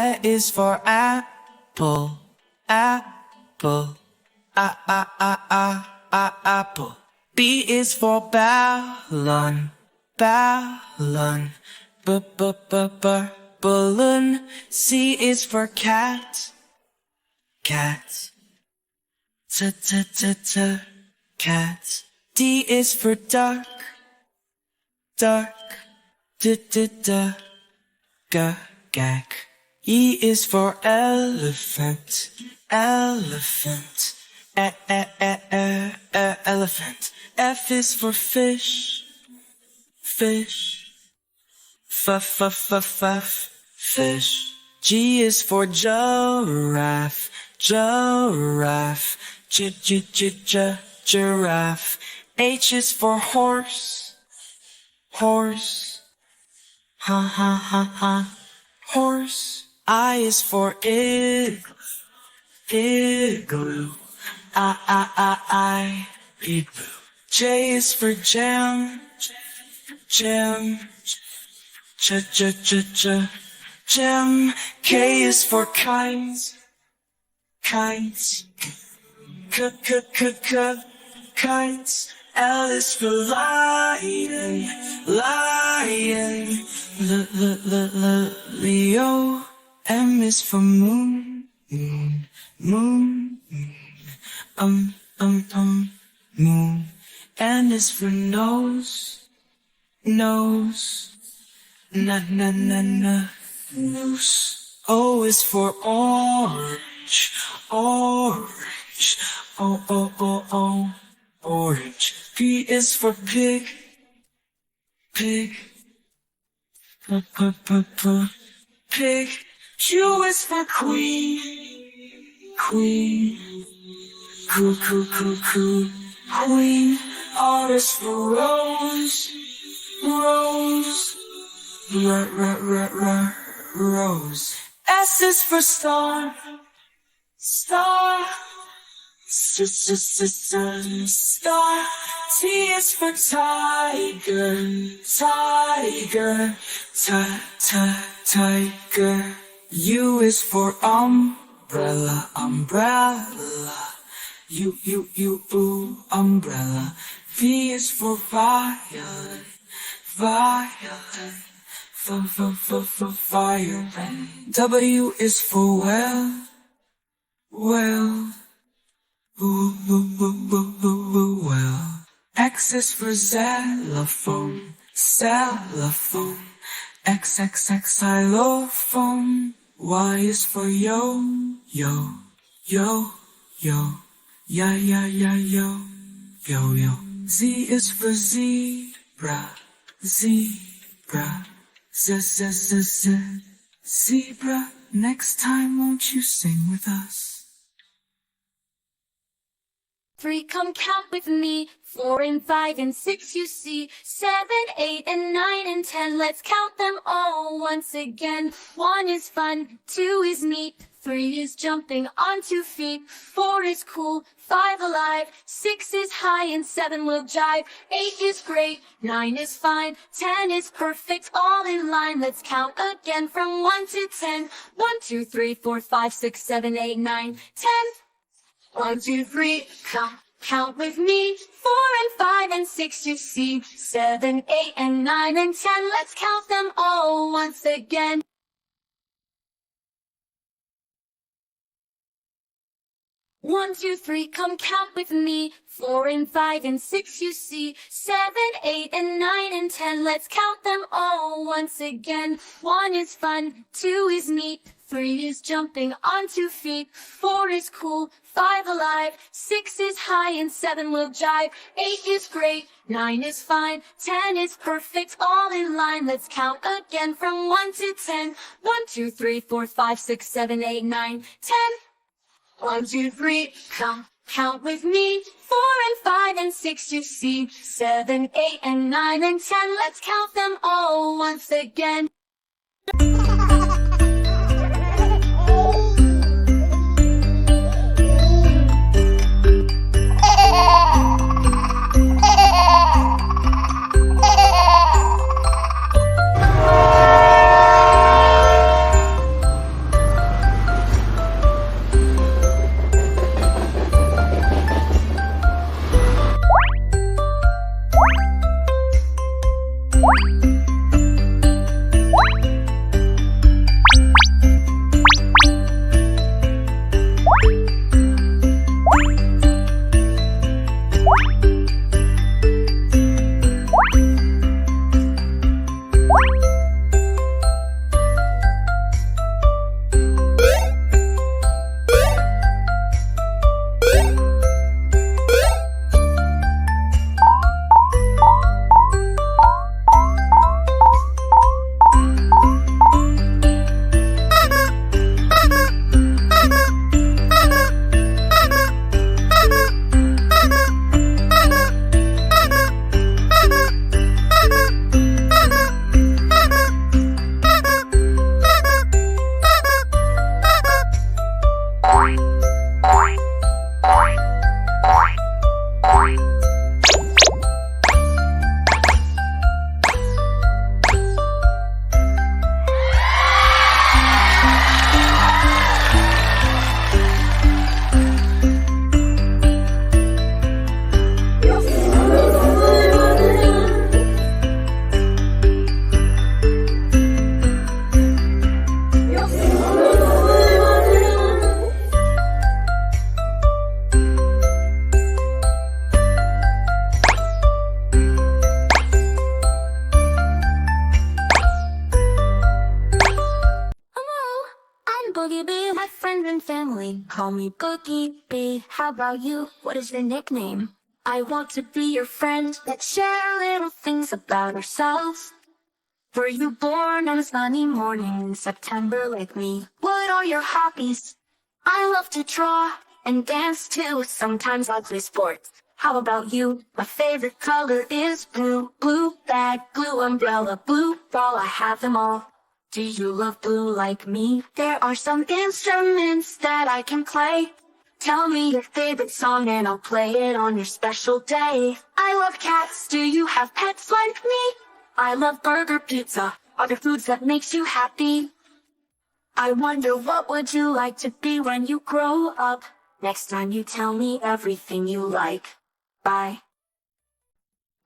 A is for apple, apple. Apple. B is for ballon, ballon. Balloon. C is for cat, cat. Cat. D is for duck, duck. Gag. E is for elephant, elephant. Elephant. F is for fish, fish. Fish. G is for giraffe, giraffe. Giraffe. H is for horse, horse. Horse. I is for igloo. Igloo. J is for jam, jam. Jam. K is for kites, kites. Kites. L is for lion, lion. Leo. M is for moon, moon. Moon. N is for nose, nose. Nose. O is for orange, orange. Orange. P is for pig, pig. Pig. Q is for queen, queen. Queen. R is for rose, rose. Rose. S is for star, star. Star. T is for tiger, tiger. Tiger. U is for umbrella, umbrella. Umbrella. V is for violet, violet. Violet. W is for well, well. Well. X is for xylophone, xylophone. Xylophone. Y is for yo, yo. Yo. Z is for zebra, zebra. Zebra. Next time, won't you sing with us? 3, come count with me. 4 and 5 and 6 you see. 7, 8 and 9 and 10. Let's count them all once again. 1 is fun, 2 is neat. 3 is jumping on 2 feet. 4 is cool, 5 alive. 6 is high and 7 will jive. 8 is great, 9 is fine. 10 is perfect, all in line. Let's count again from 1 to 10. 1, 2, 3, 4, 5, 6, 7, 8, 9, 10. 1, 2, 3, count with me. 4 and 5 and 6 you see. 7, 8 and 9 and 10. Let's count them all once again. 1, 2, 3, come count with me. 4 and 5 and 6 you see. 7, 8 and 9 and 10. Let's count them all once again. 1 is fun, 2 is neat. 3 is jumping on 2 feet. 4 is cool, 5 alive. 6 is high and 7 will jive. 8 is great, 9 is fine. 10 is perfect, all in line. Let's count again from 1 to 10. 1, 2, 3, 4, 5, 6, 7, 8, 9, 10. 1, 2, 3, count with me. 4 and 5 and 6 you see. 7, 8 and 9 and 10. Let's count them all once again. Boogie Bee. My friends and family call me Boogie Bee. How about you? What is your nickname? I want to be your friend. Let's share little things about ourselves. Were you born on a sunny morning in September like me? What are your hobbies? I love to draw and dance too. Sometimes I play sports. How about you? My favorite color is blue. Blue bag, blue umbrella, blue ball, I have them all. Do you love blue like me? There are some instruments that I can play. Tell me your favorite song and I'll play it on your special day. I love cats, do you have pets like me? I love burger, pizza, other foods that makes you happy. I wonder what would you like to be when you grow up? Next time you tell me everything you like. Bye.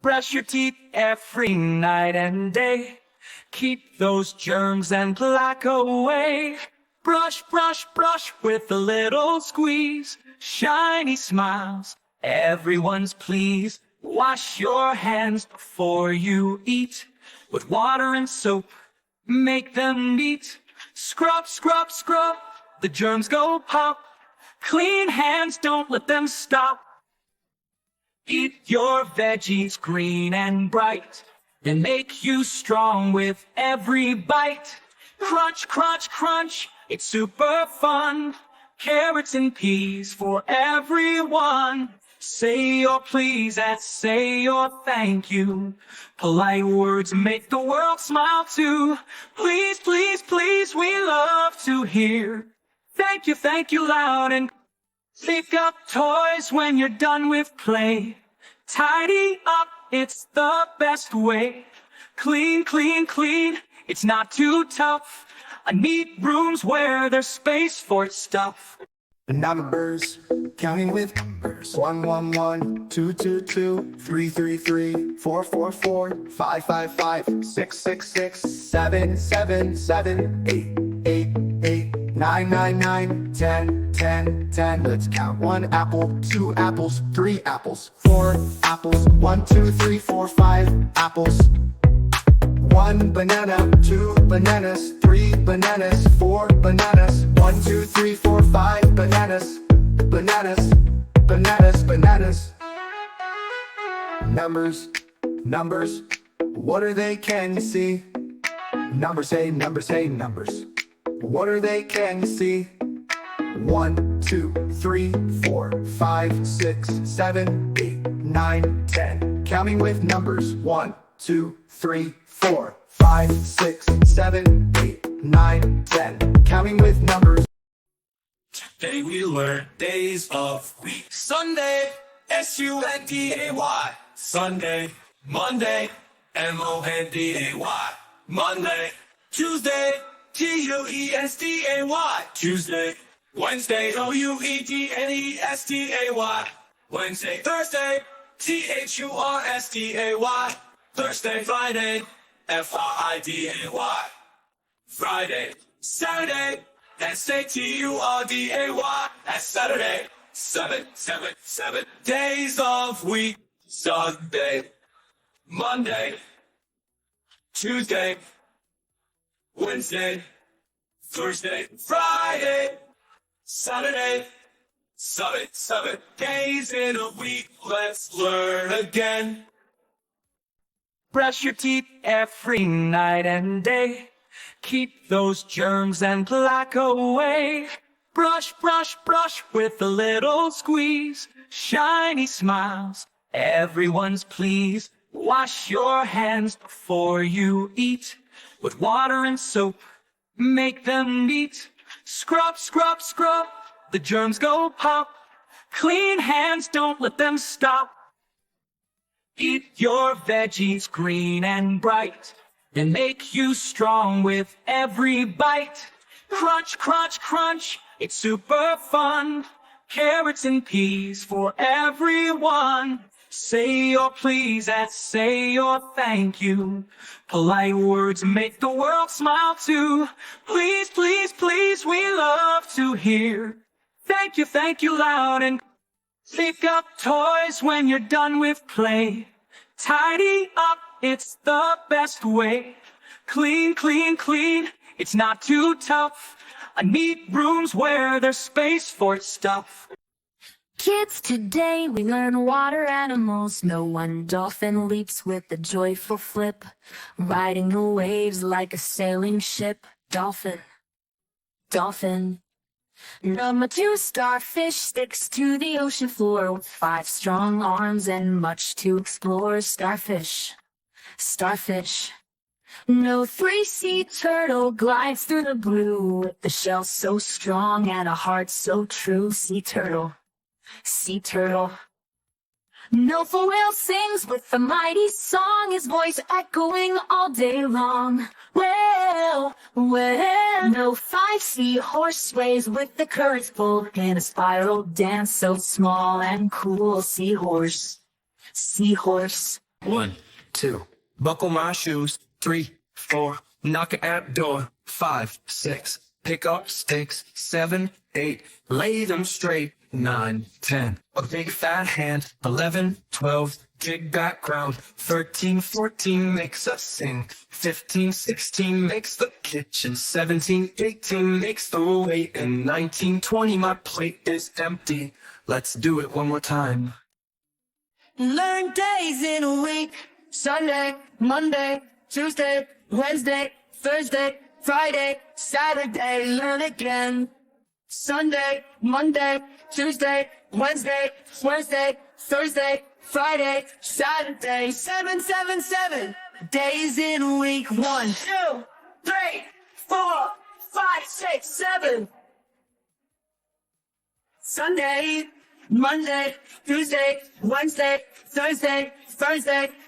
Brush your teeth every night and day. Keep those germs and plaque away. Brush, brush, brush with a little squeeze. Shiny smiles, everyone's pleased. Wash your hands before you eat. With water and soap, make them neat. Scrub, scrub, scrub, the germs go pop. Clean hands, don't let them stop. Eat your veggies green and bright. They make you strong with every bite. Crunch, crunch, crunch, it's super fun. Carrots and peas for everyone. Say your please and say your thank you. Polite words make the world smile too. Please, please, please, we love to hear. Thank you loud and pick up toys when you're done with play. Tidy up, it's the best way. Clean, clean, clean, it's not too tough. Neat rooms where there's space for stuff. Numbers, counting with numbers. 1, 1, 1, 2, 2, 2, 3, 3, 3, 4, 4, 4, 5, 5, 5, 6, 6, 6, 7, 7, 7, 8, 8, 8, 9, 9, 9, 10, 10, 10. Let's count. 1 apple, 2 apples, 3 apples, 4 apples, 1, 2, 3, 4, 5 apples. 1 banana, 2 bananas, 3 bananas, 4 bananas, 1, 2, 3, 4, 5 bananas, bananas, bananas, bananas. Numbers, numbers, what are they, can you see? Numbers, hey, numbers, hey, numbers, what are they, can you see? 1, 2, 3, 4, 5, 6, 7, 8, 9, 10. Counting with numbers. 1, 2, 3, 4, 5, 6, 7, 8, 9, 10. Counting with numbers. Today we learn days of week. Sunday, S-U-N-D-A-Y. Sunday, Monday, M-O-N-D-A-Y. Monday, Tuesday, T-U-E-S-D-A-Y. Tuesday, Wednesday, O-U-E-D-N-E-S-D-A-Y. Wednesday, Thursday, T-H-U-R-S-D-A-Y. Thursday, Friday, F-R-I-D-A-Y. Friday, Saturday, S-A-T-U-R-D-A-Y. That's Saturday. 7, 7, 7 days of week. Sunday, Monday, Tuesday, Wednesday, Thursday, Friday, Saturday. 7, 7 days in a week. Let's learn again. Brush your teeth every night and day. Keep those germs and plaque away. Brush, brush, brush with a little squeeze. Shiny smiles, everyone's pleased. Wash your hands before you eat. With water and soap, make them neat. Scrub, scrub, scrub, the germs go pop. Clean hands, don't let them stop. Eat your veggies green and bright. They make you strong with every bite. Crunch, crunch, crunch, it's super fun. Carrots and peas for everyone. Say your please and say your thank you. Polite words make the world smile too. Please, please, please, we love to hear. Thank you loud and pick up toys when you're done with play. Tidy up, it's the best way. Clean, clean, clean, it's not too tough. I need rooms where there's space for stuff. Kids, today we learn water animals. No one dolphin leaps with a joyful flip, riding the waves like a sailing ship. Dolphin, dolphin. Number 2, starfish sticks to the ocean floor with 5 strong arms and much to explore. Starfish, starfish. No 3, sea turtle glides through the blue with the shell so strong and a heart so true. Sea turtle, sea turtle. No 4 whale sings with a mighty song, his voice echoing all day long. Well, well. No 5, seahorse sways with the currents full in a spiral dance so small and cool. Seahorse, seahorse. 1, 2, buckle my shoes. 3, 4, knock at the door. 5, 6, pick up sticks. 7, 8, lay them straight. 9, 10, a big fat hand. 11, 12, dig background. 13, 14 makes us sing. 15, 16 makes the kitchen. 17, 18 makes the weight. And 19, 20, my plate is empty. Let's do it one more time. Learn days in a week. Sunday, Monday, Tuesday, Wednesday, Thursday, Friday, Saturday. Learn again. Sunday, Monday, Tuesday, Wednesday, Thursday, Friday, Saturday. 7, 7, 7 days in a week. 1, 2, 3, 4, 5, 6, 7. Sunday, Monday, Tuesday, Wednesday, Thursday,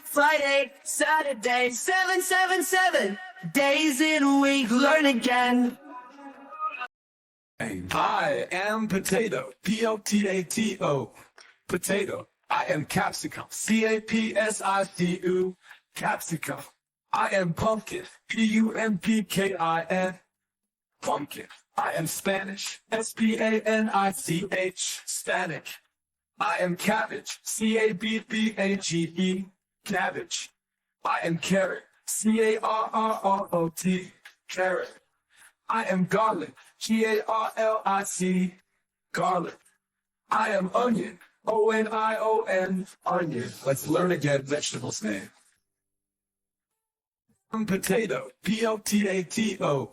Friday, Saturday. 7, 7, 7 days in a week. Learn again. I am potato, P-O-T-A-T-O, potato. I am capsicum, C-A-P-S-I-C-U, capsicum. I am pumpkin, P-U-M-P-K-I-N, pumpkin. I am Spanish, S-P-A-N-I-C-H, Spanic. I am cabbage, C-A-B-B-A-G-E, cabbage. I am carrot, C-A-R-R-R-O-T, carrot. I am garlic, G-A-R-L-I-C, garlic. I am onion, O-N-I-O-N, onion. Let's learn again vegetables name. I'm potato, P-O-T-A-T-O,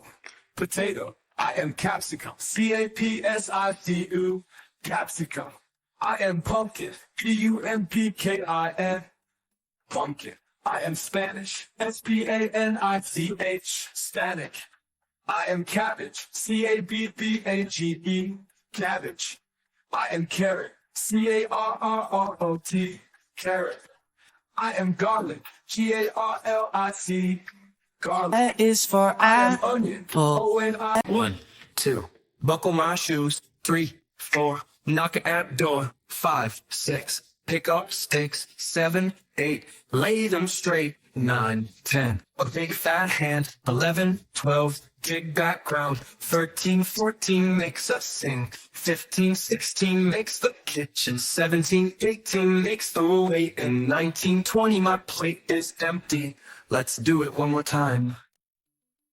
potato. I am capsicum, C-A-P-S-I-C-U, capsicum. I am pumpkin, P-U-M-P-K-I-N, pumpkin. I am Spanish, S-P-A-N-I-C-H, Spanic. I am cabbage, C-A-B-B-A-G-E, cabbage. I am carrot, C-A-R-R-R-O-T, carrot. I am garlic, G-A-R-L-I-C, garlic. That is for I am onion, apple. O-N-I. 1, 2, buckle my shoes. 3, 4, knock at the door. 5, 6, pick up sticks. 7, 8, lay them straight. 9, 10, a big fat hand. 11, 12, dig background. 13, 14 makes us sing. 15, 16 makes the kitchen. 17, 18 makes the weight. And 19, 20, my plate is empty. Let's do it one more time.